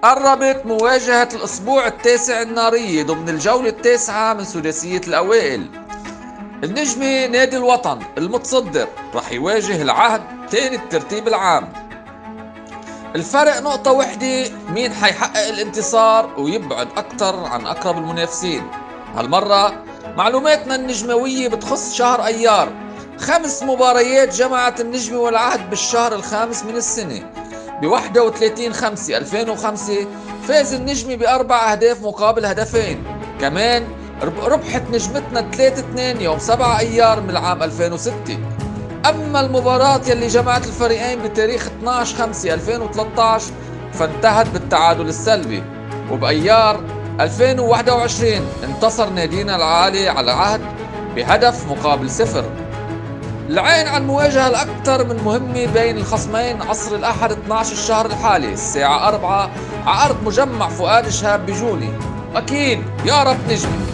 قربت مواجهة الأسبوع التاسع النارية ضمن الجولة التاسعة من سداسية الأوائل. النجمة نادي الوطن المتصدر رح يواجه العهد تاني الترتيب العام. الفرق نقطة وحدة مين حيحقق الانتصار ويبعد أكتر عن أقرب المنافسين. هالمرة معلوماتنا النجموية بتخص شهر أيار. 5 مباريات جمعت النجمة والعهد بالشهر الخامس من السنة. ب 31/5/2005 فاز النجمة ب4 أهداف مقابل هدفين. كمان ربحت نجمتنا 3-2 يوم 7 أيار من العام 2006. أما المباراة يلي جمعت الفريقين بتاريخ 12/5/2013 فانتهت بالتعادل السلبي. وبأيار 2021 انتصر نادينا العالي على العهد بهدف مقابل 0. العين على المواجهة الأكثر من مهمة بين الخصمين عصر الأحد 12 الشهر الحالي الساعة 4 على أرض مجمع فؤاد شهاب بجوني. أكيد يا رب نجمي.